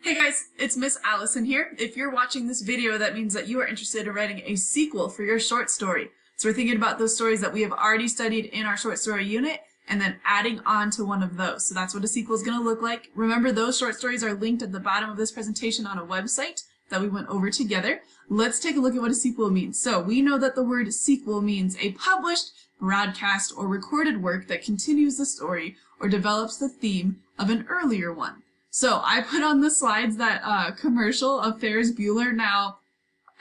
Hey guys, it's Miss Allison here. If you're watching this video, that means that you are interested in writing a sequel for your short story. So we're thinking about those stories that we have already studied in our short story unit and then adding on to one of those. So that's what a sequel is going to look like. Remember, those short stories are linked at the bottom of this presentation on a website that we went over together. Let's take a look at what a sequel means. So we know that the word sequel means a published, broadcast, or recorded work that continues the story or develops the theme of an earlier one. So I put on the slides that commercial of Ferris Bueller. Now,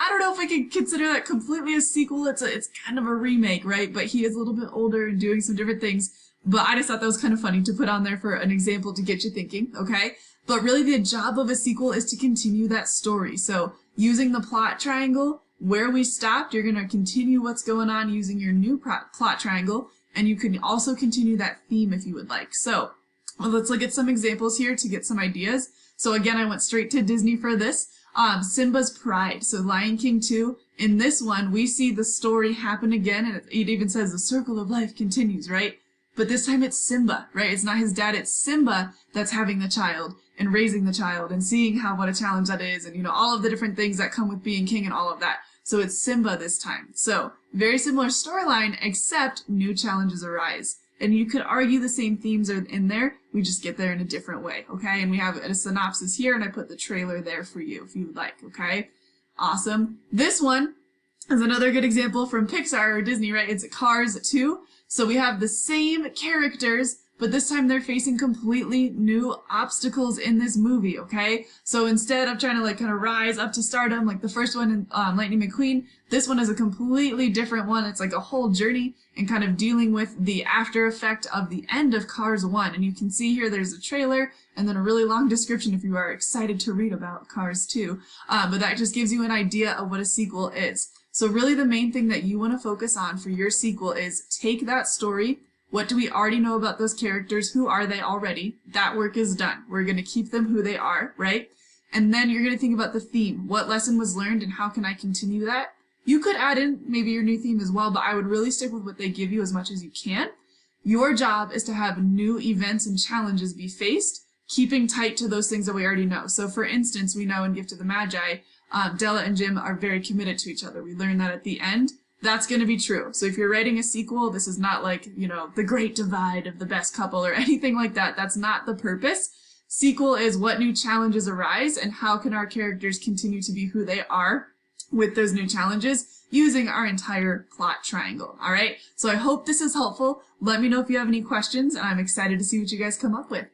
I don't know if I can consider that completely a sequel. It's kind of a remake, right? But he is a little bit older and doing some different things. But I just thought that was kind of funny to put on there for an example to get you thinking, okay? But really the job of a sequel is to continue that story. So using the plot triangle, where we stopped, you're going to continue what's going on using your new plot triangle. And you can also continue that theme if you would like. So well, let's look at some examples here to get some ideas. So again, I went straight to Disney for this. Simba's Pride, so Lion King 2. In this one, we see the story happen again, and it even says the circle of life continues, right? But this time it's Simba, right? It's not his dad, it's Simba that's having the child and raising the child and seeing what a challenge that is, and you know, all of the different things that come with being king and all of that. So it's Simba this time. So very similar storyline, except new challenges arise. And you could argue the same themes are in there, we just get there in a different way, okay? And we have a synopsis here, and I put the trailer there for you if you would like, okay? Awesome. This one is another good example from Pixar or Disney, right? It's Cars 2. So we have the same characters, but this time they're facing completely new obstacles in this movie, okay? So instead of trying to kind of rise up to stardom, like the first one in Lightning McQueen, this one is a completely different one. It's like a whole journey and kind of dealing with the after effect of the end of Cars 1. And you can see here there's a trailer and then a really long description if you are excited to read about Cars 2. But that just gives you an idea of what a sequel is. So really the main thing that you want to focus on for your sequel is take that story. What do we already know about those characters? Who are they already? That work is done. We're going to keep them who they are, right? And then you're going to think about the theme. What lesson was learned and how can I continue that? You could add in maybe your new theme as well, but I would really stick with what they give you as much as you can. Your job is to have new events and challenges be faced, keeping tight to those things that we already know. So for instance, we know in Gift of the Magi, Della and Jim are very committed to each other. We learn that at the end. That's going to be true. So if you're writing a sequel, this is not like, you know, the great divide of the best couple or anything like that. That's not the purpose. Sequel is what new challenges arise and how can our characters continue to be who they are with those new challenges using our entire plot triangle. All right. So I hope this is helpful. Let me know if you have any questions, and I'm excited to see what you guys come up with.